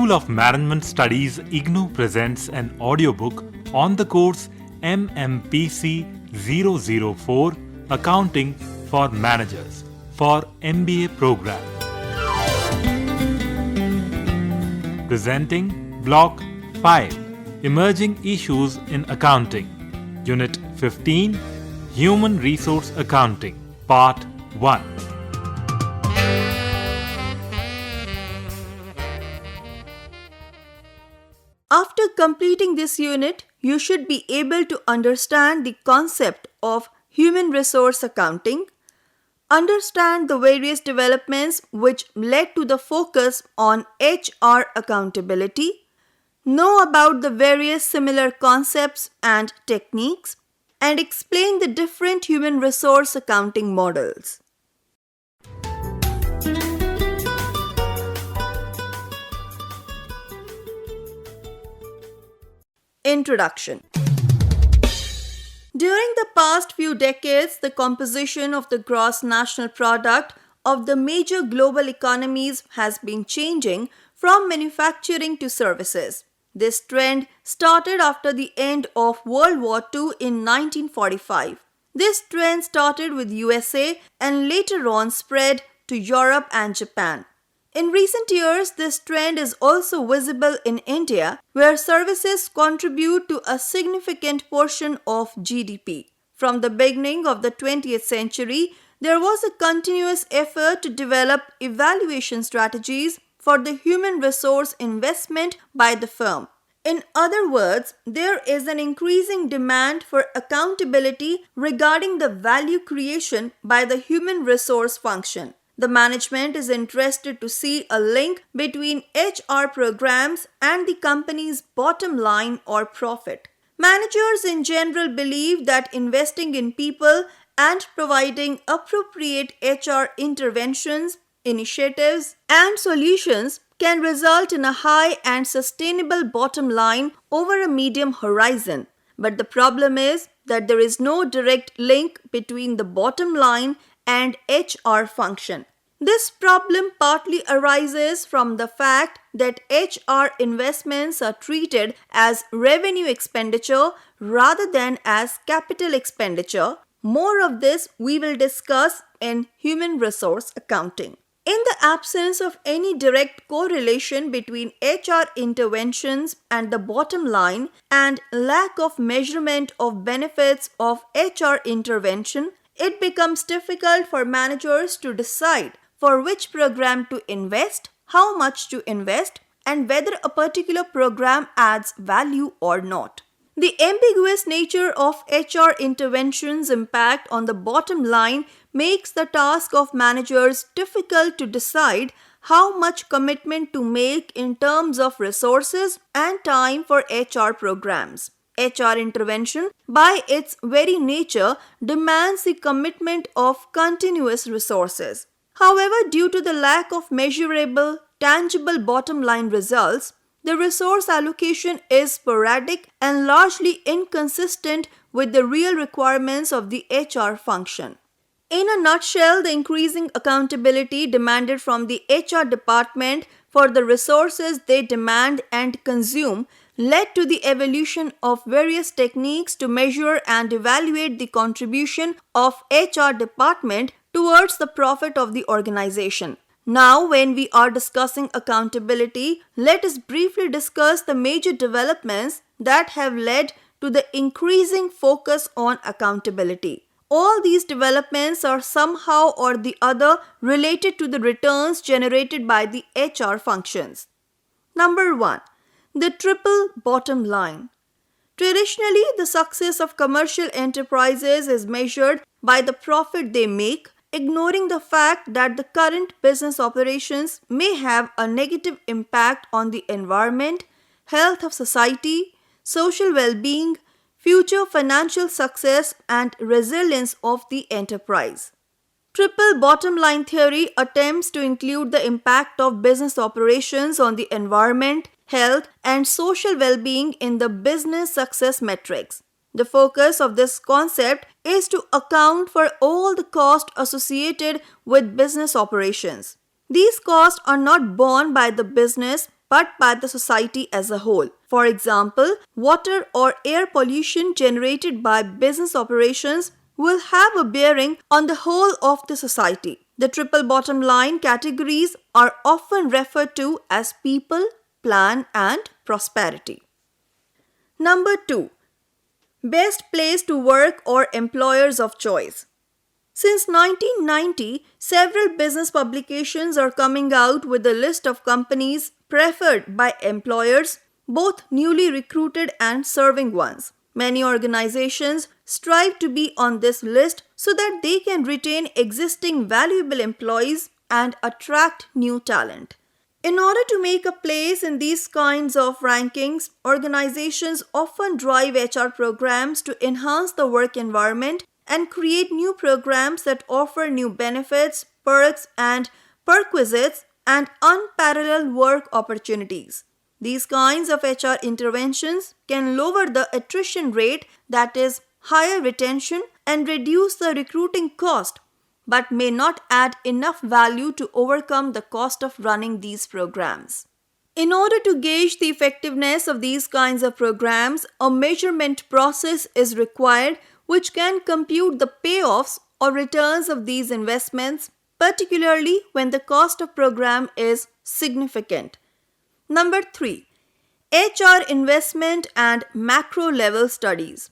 School of Management Studies IGNOU presents an audiobook on the course MMPC 004 Accounting for Managers for MBA program. Presenting Block 5 Emerging Issues in Accounting, Unit 15 Human Resource Accounting, Part 1. After completing this unit, you should be able to understand the concept of human resource accounting, understand the various developments which led to the focus on HR accountability, know about the various similar concepts and techniques, and explain the different human resource accounting models. Introduction. During the past few decades, the composition of the gross national product of the major global economies has been changing from manufacturing to services. This trend started after the end of World War II in 1945. This trend started with USA and later on spread to Europe and Japan. In recent years, this trend is also visible in India, where services contribute to a significant portion of GDP. From the beginning of the 20th century, there was a continuous effort to develop evaluation strategies for the human resource investment by the firm. In other words, there is an increasing demand for accountability regarding the value creation by the human resource function. The management is interested to see a link between HR programs and the company's bottom line or profit. Managers in general believe that investing in people and providing appropriate HR interventions, initiatives, and solutions can result in a high and sustainable bottom line over a medium horizon. But the problem is that there is no direct link between the bottom line and HR function. This problem partly arises from the fact that HR investments are treated as revenue expenditure rather than as capital expenditure. More of this we will discuss in human resource accounting. In the absence of any direct correlation between HR interventions and the bottom line and lack of measurement of benefits of HR intervention, it becomes difficult for managers to decide for which program to invest, how much to invest, and whether a particular program adds value or not. The ambiguous nature of HR interventions' impact on the bottom line makes the task of managers difficult to decide how much commitment to make in terms of resources and time for HR programs. HR intervention, by its very nature, demands the commitment of continuous resources. However, due to the lack of measurable, tangible bottom line results, the resource allocation is sporadic and largely inconsistent with the real requirements of the HR function. In a nutshell, the increasing accountability demanded from the HR department for the resources they demand and consume led to the evolution of various techniques to measure and evaluate the contribution of HR department towards the profit of the organization. Now, when we are discussing accountability, let us briefly discuss the major developments that have led to the increasing focus on accountability. All these developments are somehow or the other related to the returns generated by the HR functions. Number 1. The triple bottom line. Traditionally, the success of commercial enterprises is measured by the profit they make, ignoring the fact that the current business operations may have a negative impact on the environment, health of society, social well-being, future financial success, and resilience of the enterprise. Triple bottom line theory attempts to include the impact of business operations on the environment, health, and social well-being in the business success metrics. The focus of this concept is to account for all the costs associated with business operations. These costs are not borne by the business but by the society as a whole. For example, water or air pollution generated by business operations will have a bearing on the whole of the society. The triple bottom line categories are often referred to as people, plan, and prosperity. Number 2. Best place to work or employers of choice. Since 1990, several business publications are coming out with a list of companies preferred by employers, both newly recruited and serving ones. Many organizations strive to be on this list so that they can retain existing valuable employees and attract new talent. In order to make a place in these kinds of rankings, organizations often drive HR programs to enhance the work environment and create new programs that offer new benefits, perks, and perquisites and unparalleled work opportunities. These kinds of HR interventions can lower the attrition rate, that is, higher retention, and reduce the recruiting cost, but may not add enough value to overcome the cost of running these programs. In order to gauge the effectiveness of these kinds of programs, a measurement process is required which can compute the payoffs or returns of these investments, particularly when the cost of program is significant. Number 3. HR investment and macro-level studies.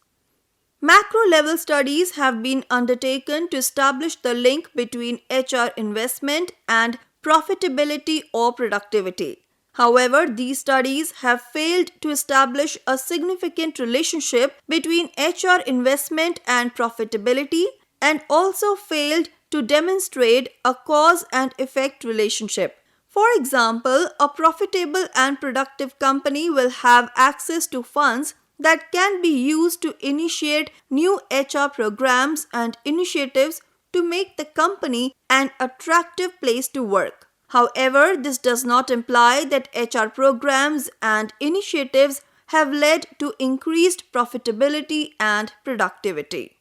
Macro-level studies have been undertaken to establish the link between HR investment and profitability or productivity. However, these studies have failed to establish a significant relationship between HR investment and profitability and also failed to demonstrate a cause and effect relationship. For example, a profitable and productive company will have access to funds that can be used to initiate new HR programs and initiatives to make the company an attractive place to work. However, this does not imply that HR programs and initiatives have led to increased profitability and productivity.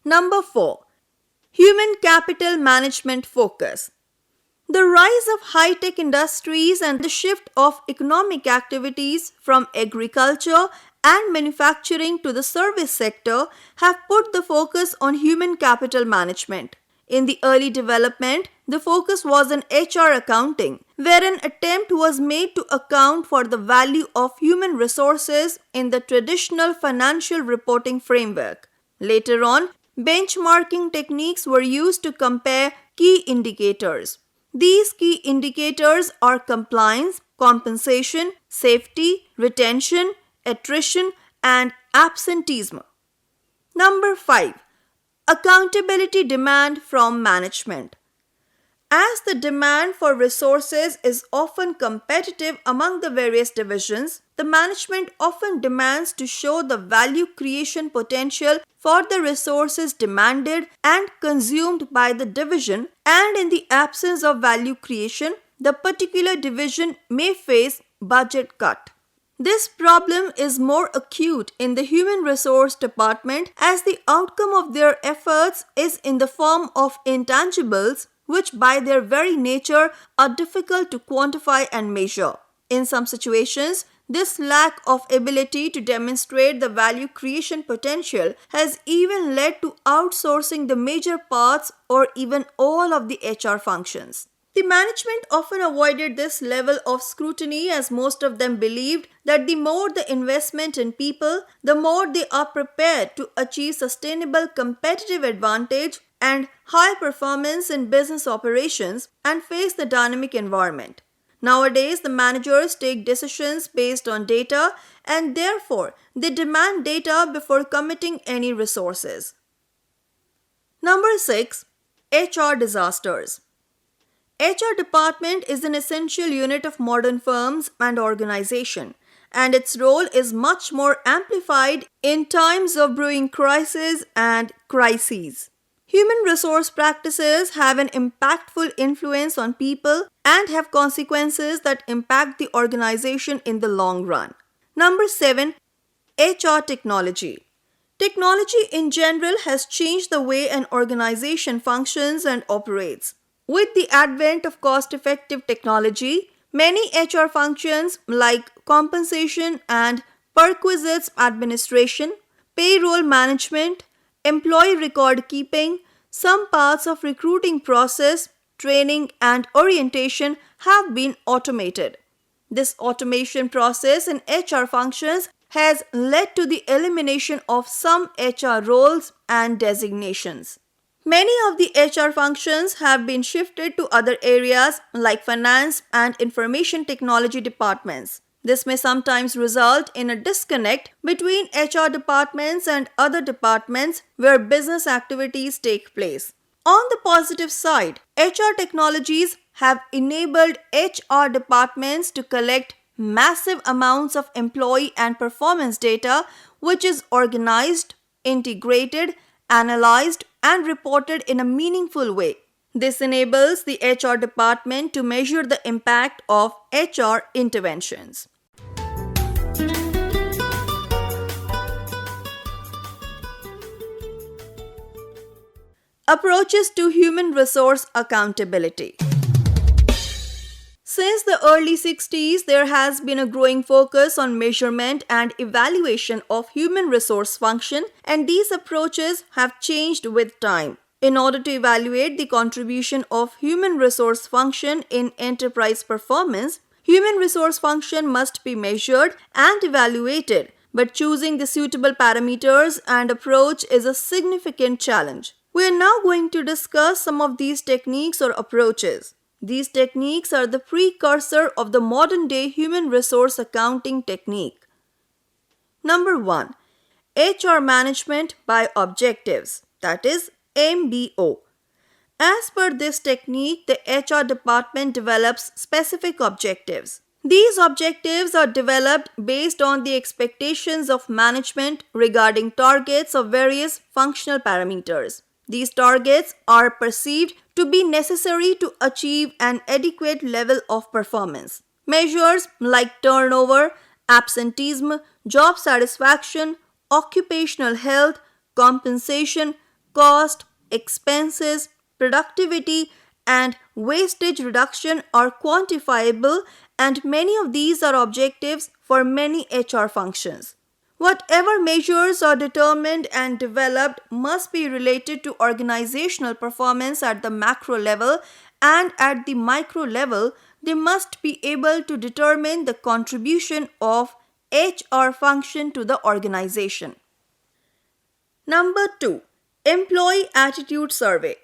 Number 4. Human capital management focus. The rise of high-tech industries and the shift of economic activities from agriculture and manufacturing to the service sector have put the focus on human capital management. In the early development, the focus was on HR accounting, where an attempt was made to account for the value of human resources in the traditional financial reporting framework. Later on, benchmarking techniques were used to compare key indicators. These key indicators are compliance, compensation, safety, retention, attrition, and absenteeism. Number 5. Accountability demand from management. As the demand for resources is often competitive among the various divisions, the management often demands to show the value creation potential for the resources demanded and consumed by the division, and in the absence of value creation, the particular division may face budget cut. This problem is more acute in the human resource department as the outcome of their efforts is in the form of intangibles which by their very nature are difficult to quantify and measure. In some situations, this lack of ability to demonstrate the value creation potential has even led to outsourcing the major parts or even all of the HR functions. The management often avoided this level of scrutiny as most of them believed that the more the investment in people, the more they are prepared to achieve sustainable competitive advantage and high performance in business operations and face the dynamic environment. Nowadays, the managers take decisions based on data and therefore they demand data before committing any resources. Number 6. HR disasters. HR department is an essential unit of modern firms and organization, and its role is much more amplified in times of brewing crises and crises. Human resource practices have an impactful influence on people and have consequences that impact the organization in the long run. Number 7. HR technology. Technology in general has changed the way an organization functions and operates. With the advent of cost-effective technology, Many HR functions like compensation and perquisites administration, payroll management, employee record keeping, some parts of recruiting process, training and orientation have been automated. This automation process in HR functions has led to the elimination of some HR roles and designations. Many of the HR functions have been shifted to other areas like finance and information technology departments. This may sometimes result in a disconnect between HR departments and other departments where business activities take place. On the positive side, HR technologies have enabled HR departments to collect massive amounts of employee and performance data, which is organized, integrated, analyzed, and reported in a meaningful way. This enables the HR department to measure the impact of HR interventions. Approaches to human resource accountability. Since the early 60s, there has been a growing focus on measurement and evaluation of human resource function, and these approaches have changed with time. In order to evaluate the contribution of human resource function in enterprise performance, human resource function must be measured and evaluated, but choosing the suitable parameters and approach is a significant challenge. We are now going to discuss some of these techniques or approaches. These techniques are the precursor of the modern-day human resource accounting technique. Number 1. HR management by objectives, that is MBO. As per this technique, the HR department develops specific objectives. These objectives are developed based on the expectations of management regarding targets of various functional parameters. These targets are perceived to be necessary to achieve an adequate level of performance. Measures like turnover, absenteeism, job satisfaction, occupational health, compensation, cost, expenses, productivity, and wastage reduction are quantifiable, and many of these are objectives for many HR functions. Whatever measures are determined and developed must be related to organizational performance at the macro level, and at the micro level, they must be able to determine the contribution of HR function to the organization. Number 2. Employee Attitude Survey.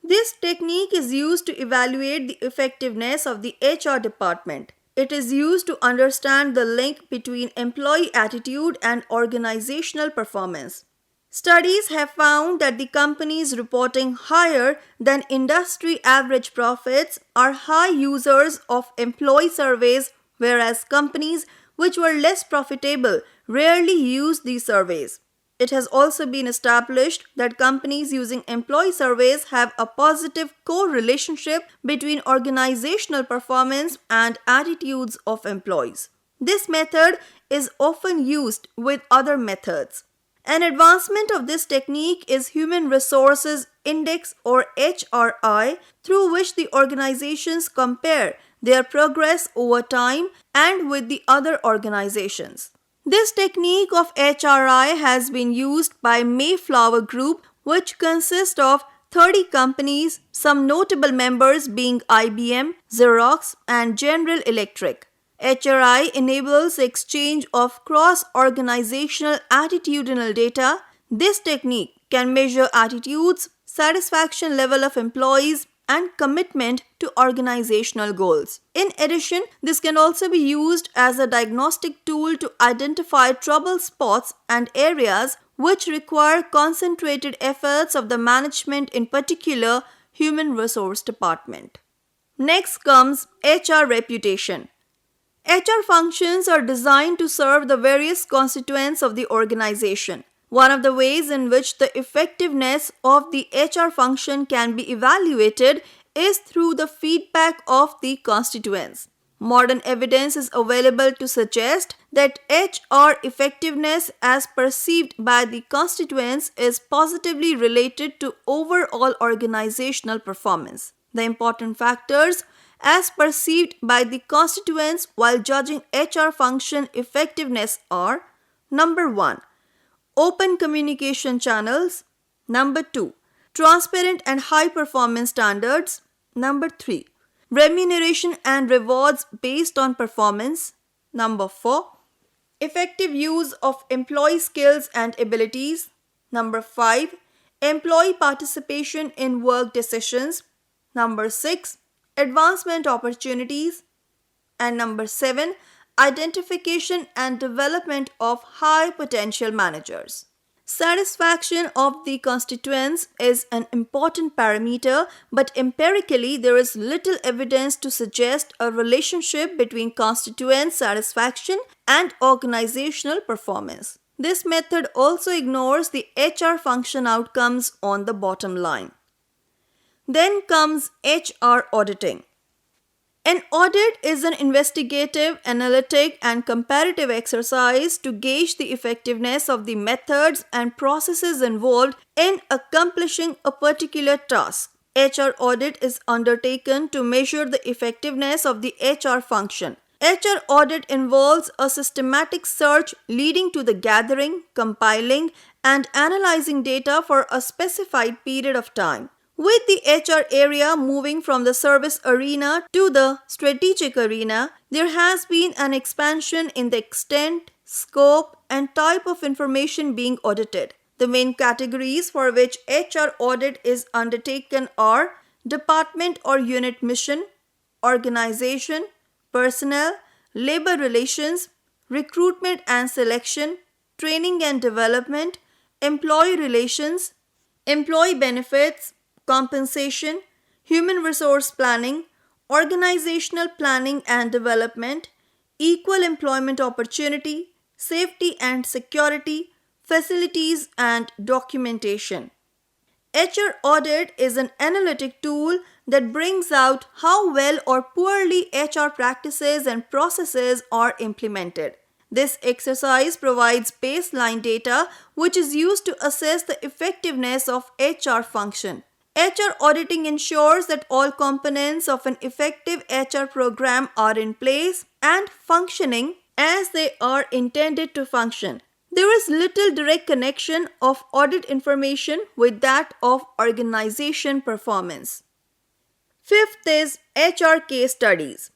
This technique is used to evaluate the effectiveness of the HR department. It is used to understand the link between employee attitude and organizational performance. Studies have found that the companies reporting higher than industry average profits are high users of employee surveys, whereas companies which were less profitable rarely use these surveys. It has also been established that companies using employee surveys have a positive correlationship between organizational performance and attitudes of employees. This method is often used with other methods. An advancement of this technique is Human Resources Index or HRI, through which the organizations compare their progress over time and with the other organizations. This technique of HRI has been used by Mayflower Group, which consists of 30 companies, some notable members being IBM, Xerox, and General Electric. HRI enables exchange of cross-organizational attitudinal data. This technique can measure attitudes, satisfaction level of employees, and commitment to organizational goals. In addition, this can also be used as a diagnostic tool to identify trouble spots and areas which require concentrated efforts of the management, in particular human resource department. Next comes HR reputation. HR functions are designed to serve the various constituents of the organization. One of the ways in which the effectiveness of the HR function can be evaluated is through the feedback of the constituents. Modern evidence is available to suggest that HR effectiveness as perceived by the constituents is positively related to overall organizational performance. The important factors as perceived by the constituents while judging HR function effectiveness are: number 1, open communication channels; number 2, transparent and high performance standards; number 3, remuneration and rewards based on performance; number 4, effective use of employee skills and abilities; number 5, employee participation in work decisions; number 6, advancement opportunities; and number 7, identification and development of high potential managers. Satisfaction of the constituents is an important parameter, but empirically there is little evidence to suggest a relationship between constituent satisfaction and organizational performance. This method also ignores the HR function outcomes on the bottom line. Then comes HR auditing. An audit is an investigative, analytic, and comparative exercise to gauge the effectiveness of the methods and processes involved in accomplishing a particular task. HR audit is undertaken to measure the effectiveness of the HR function. HR audit involves a systematic search leading to the gathering, compiling, and analyzing data for a specified period of time. With the HR area moving from the service arena to the strategic arena, there has been an expansion in the extent, scope, and type of information being audited. The main categories for which HR audit is undertaken are department or unit mission, organization, personnel, labor relations, recruitment and selection, training and development, employee relations, employee benefits, compensation, human resource planning, organizational planning and development, equal employment opportunity, safety and security, facilities and documentation. HR audit is an analytic tool that brings out how well or poorly HR practices and processes are implemented. This exercise provides baseline data which is used to assess the effectiveness of HR function. HR auditing ensures that all components of an effective HR program are in place and functioning as they are intended to function. There is little direct connection of audit information with that of organization performance. Fifth is HR case studies.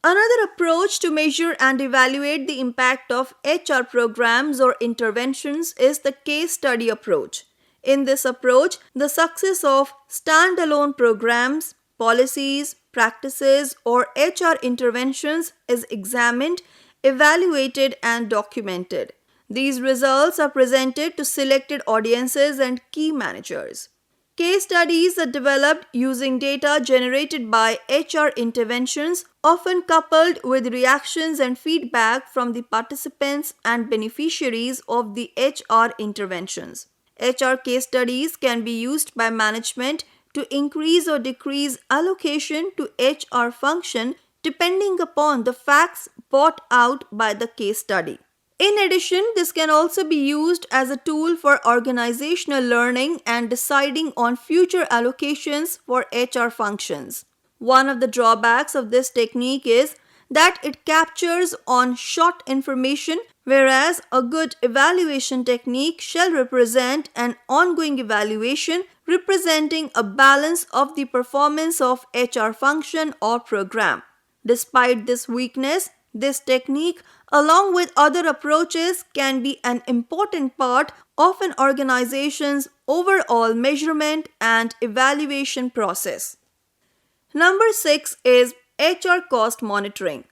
Another approach to measure and evaluate the impact of HR programs or interventions is the case study approach. In this approach, the success of standalone programs, policies, practices, or HR interventions is examined, evaluated, and documented. These results are presented to selected audiences and key managers. Case studies are developed using data generated by HR interventions, often coupled with reactions and feedback from the participants and beneficiaries of the HR interventions. HR case studies can be used by management to increase or decrease allocation to HR function depending upon the facts brought out by the case study. In addition, this can also be used as a tool for organizational learning and deciding on future allocations for HR functions. One of the drawbacks of this technique is that it captures on short information, whereas a good evaluation technique shall represent an ongoing evaluation representing a balance of the performance of HR function or program. Despite this weakness, this technique, along with other approaches, can be an important part of an organization's overall measurement and evaluation process. Number 6 is HR cost monitoring.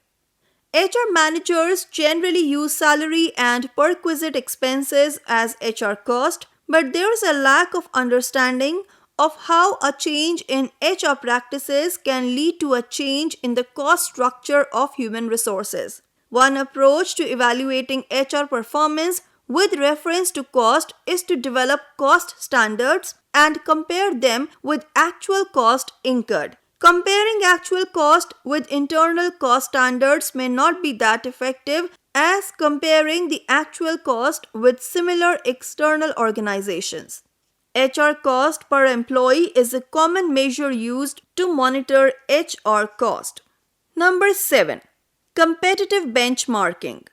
HR managers generally use salary and perquisite expenses as HR cost, but there is a lack of understanding of how a change in HR practices can lead to a change in the cost structure of human resources. One approach to evaluating HR performance with reference to cost is to develop cost standards and compare them with actual cost incurred. Comparing actual cost with internal cost standards may not be that effective as comparing the actual cost with similar external organizations. HR cost per employee is a common measure used to monitor HR cost. Number 7. Competitive benchmarking.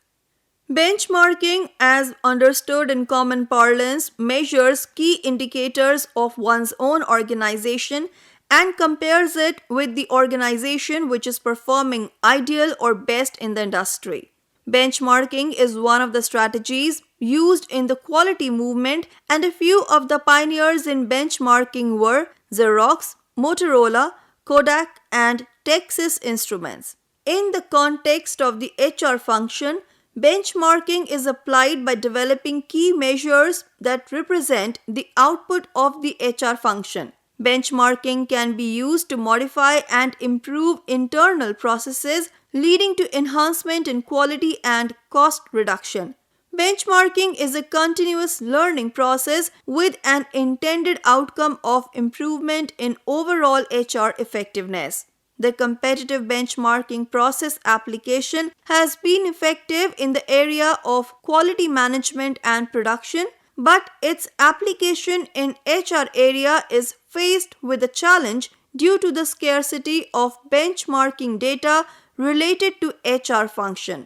Benchmarking, as understood in common parlance, measures key indicators of one's own organization and compares it with the organization which is performing ideal or best in the industry. Benchmarking is one of the strategies used in the quality movement, and a few of the pioneers in benchmarking were Xerox, Motorola, Kodak, and Texas Instruments. In the context of the HR function, benchmarking is applied by developing key measures that represent the output of the HR function. Benchmarking can be used to modify and improve internal processes, leading to enhancement in quality and cost reduction. Benchmarking is a continuous learning process with an intended outcome of improvement in overall HR effectiveness. The competitive benchmarking process application has been effective in the area of quality management and production, but its application in HR area is faced with a challenge due to the scarcity of benchmarking data related to HR function.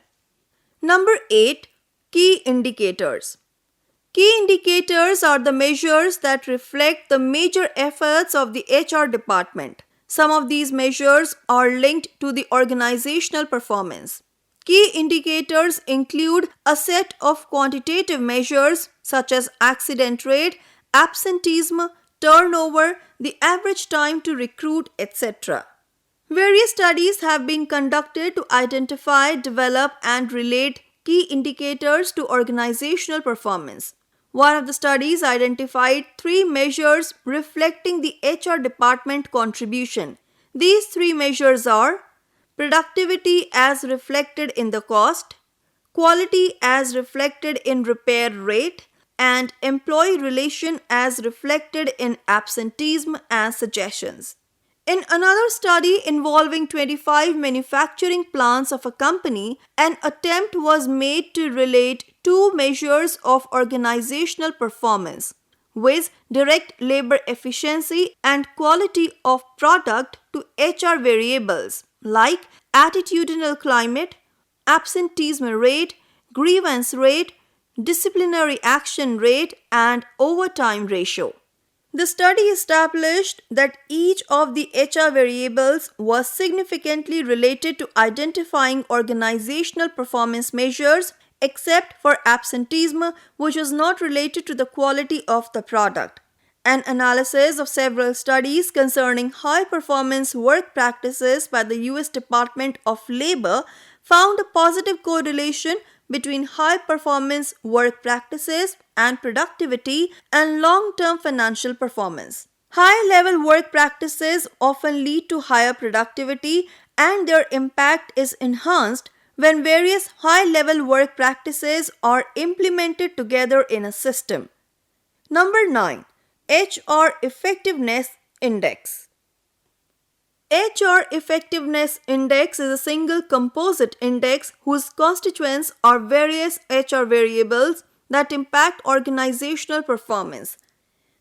Number 8. Key indicators. Key indicators are the measures that reflect the major efforts of the HR department. Some of these measures are linked to the organizational performance. Key indicators include a set of quantitative measures such as accident rate, absenteeism, turnover, the average time to recruit, etc. Various studies have been conducted to identify, develop, and relate key indicators to organizational performance. One of the studies identified 3 measures reflecting the HR department contribution. These 3 measures are productivity as reflected in the cost, quality as reflected in repair rate, and employee relation as reflected in absenteeism and suggestions. In another study involving 25 manufacturing plants of a company, an attempt was made to relate 2 measures of organizational performance, viz. Direct labor efficiency and quality of product, to HR variables like attitudinal climate, absenteeism rate, grievance rate, disciplinary action rate, and overtime ratio. The study established that each of the HR variables was significantly related to identifying organizational performance measures, except for absenteeism, which was not related to the quality of the product. An analysis of several studies concerning high-performance work practices by the US Department of Labor found a positive correlation between high-performance work practices and productivity and long-term financial performance. High-level work practices often lead to higher productivity, and their impact is enhanced when various high-level work practices are implemented together in a system. Number 9. HR Effectiveness Index. HR Effectiveness Index is a single composite index whose constituents are various HR variables that impact organizational performance.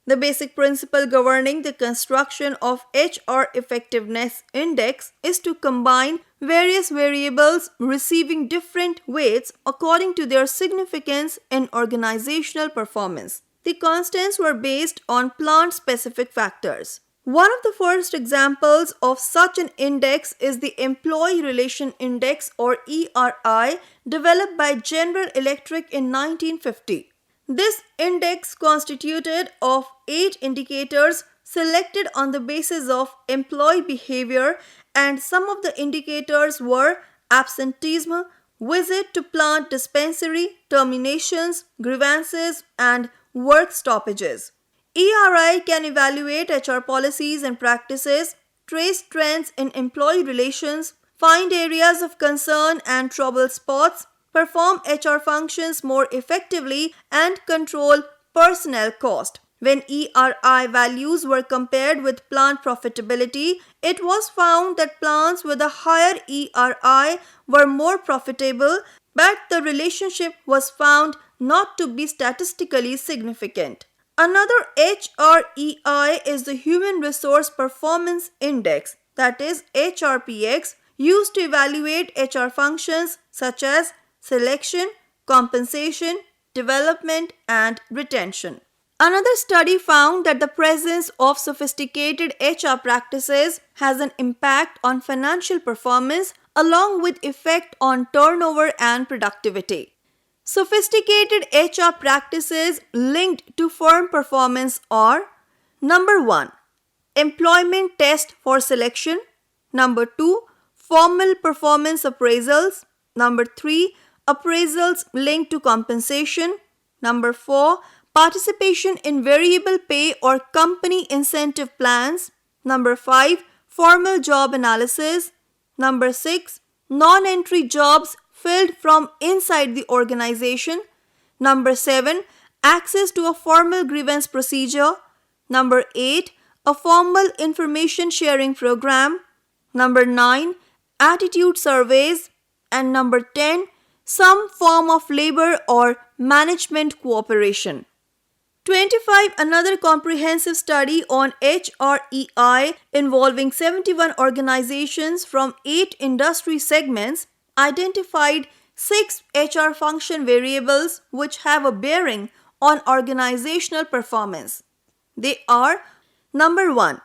The basic principle governing the construction of HR Effectiveness Index is to combine various variables receiving different weights according to their significance in organizational performance. The constants were based on plant-specific factors. One of the first examples of such an index is the Employee Relation Index, or ERI, developed by General Electric in 1950. This index constituted of 8 indicators selected on the basis of employee behavior, and some of the indicators were absenteeism, visit to plant dispensary, terminations, grievances, and work stoppages. ERI can evaluate HR policies and practices, trace trends in employee relations, find areas of concern and trouble spots, perform HR functions more effectively, and control personnel cost. When ERI values were compared with plant profitability, it was found that plants with a higher ERI were more profitable, but the relationship was found not to be statistically significant. Another HREI is the Human Resource Performance Index, that is HRPX, used to evaluate HR functions such as selection, compensation, development, and retention. Another study found that the presence of sophisticated HR practices has an impact on financial performance along with effect on turnover and productivity. Sophisticated HR practices linked to firm performance are: number 1, employment test for selection; number 2, formal performance appraisals; number 3, appraisals linked to compensation; number 4, participation in variable pay or company incentive plans; number 5, formal job analysis; number 6, non-entry jobs filled from inside the organization; number 7, access to a formal grievance procedure; number 8, a formal information sharing program; number 9, attitude surveys; and number 10, some form of labor or management cooperation. 25. Another comprehensive study on HREI involving 71 organizations from 8 industry segments identified 6 HR function variables which have a bearing on organizational performance. They are: number 1,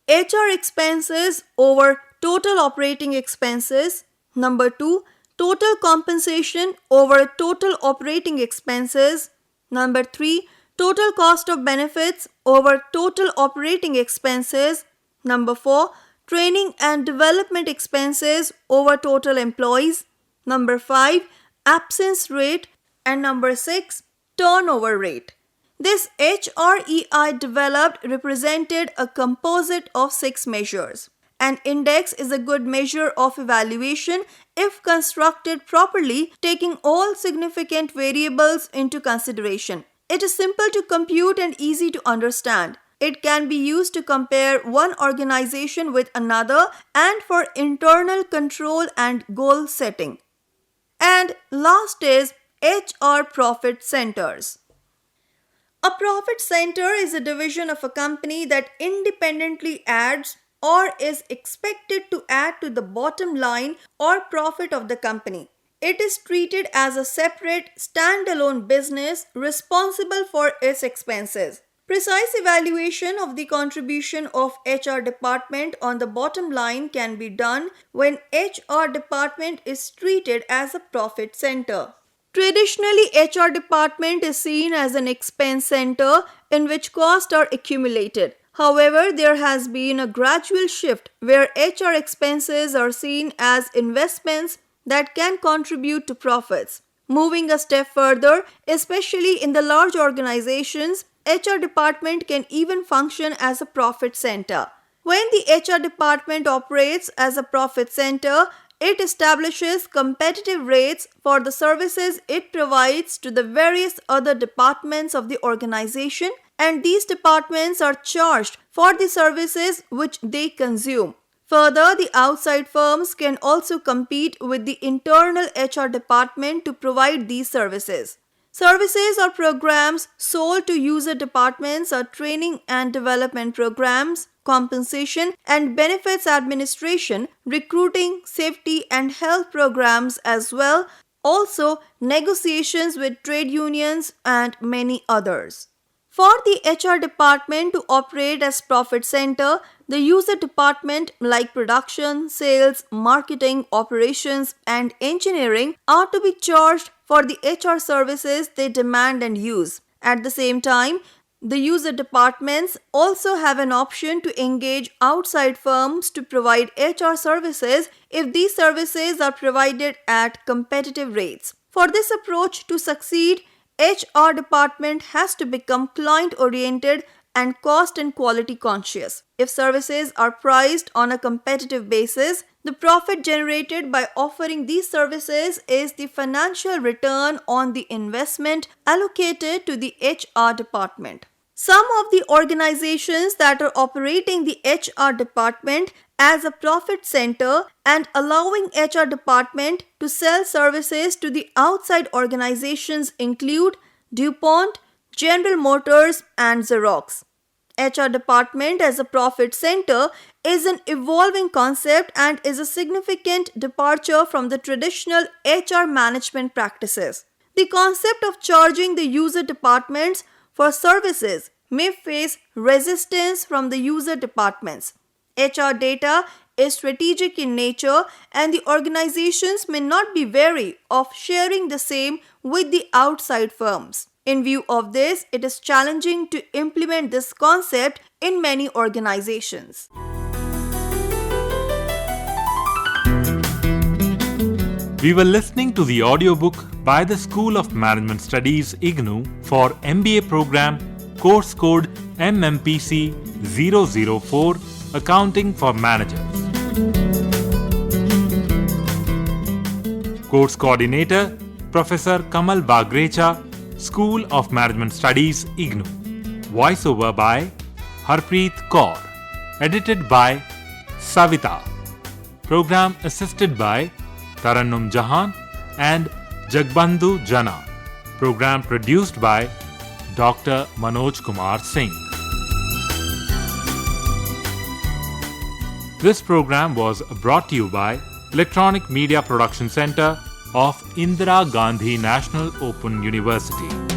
HR expenses over total operating expenses; number 2, total compensation over total operating expenses; number 3, total cost of benefits over total operating expenses; number 4, training and development expenses over total employees; number 5, absence rate; and number 6, turnover rate. This HREI developed represented a composite of 6 measures. An index is a good measure of evaluation if constructed properly, taking all significant variables into consideration. It is simple to compute and easy to understand. It can be used to compare one organization with another and for internal control and goal setting. And last is HR profit centers. A profit center is a division of a company that independently adds or is expected to add to the bottom line or profit of the company. It is treated as a separate, standalone business responsible for its expenses. Precise evaluation of the contribution of HR department on the bottom line can be done when HR department is treated as a profit center. Traditionally, HR department is seen as an expense center in which costs are accumulated. However, there has been a gradual shift where HR expenses are seen as investments that can contribute to profits. Moving a step further, especially in the large organizations, HR department can even function as a profit center. When the HR department operates as a profit center, it establishes competitive rates for the services it provides to the various other departments of the organization, and these departments are charged for the services which they consume. Further, the outside firms can also compete with the internal HR department to provide these services. Services or programs sold to user departments are training and development programs, compensation and benefits administration, recruiting, safety and health programs as well, also negotiations with trade unions and many others. For the HR department to operate as profit center, the user department like production, sales, marketing, operations and engineering are to be charged for the HR services they demand and use. At the same time, the user departments also have an option to engage outside firms to provide HR services if these services are provided at competitive rates. For this approach to succeed, HR department has to become client-oriented and cost and quality conscious. If services are priced on a competitive basis, the profit generated by offering these services is the financial return on the investment allocated to the HR department. Some of the organizations that are operating the HR department as a profit center and allowing HR department to sell services to the outside organizations include DuPont, General Motors, and Xerox. HR department as a profit center is an evolving concept and is a significant departure from the traditional HR management practices. The concept of charging the user departments for services may face resistance from the user departments. HR data is strategic in nature and the organizations may not be wary of sharing the same with the outside firms. In view of this, it is challenging to implement this concept in many organizations. We were listening to the audiobook by the School of Management Studies IGNOU for MBA program course code MMPC 004 Accounting for Managers. Course Coordinator Professor Kamal Bagrecha, School of Management Studies IGNOU. Voiceover by Harpreet Kaur. Edited by Savita. Program assisted by Tarannum Jahan and Jagbandhu Jana. Program produced by Dr. Manoj Kumar Singh. This program was brought to you by Electronic Media Production Center of Indira Gandhi National Open University.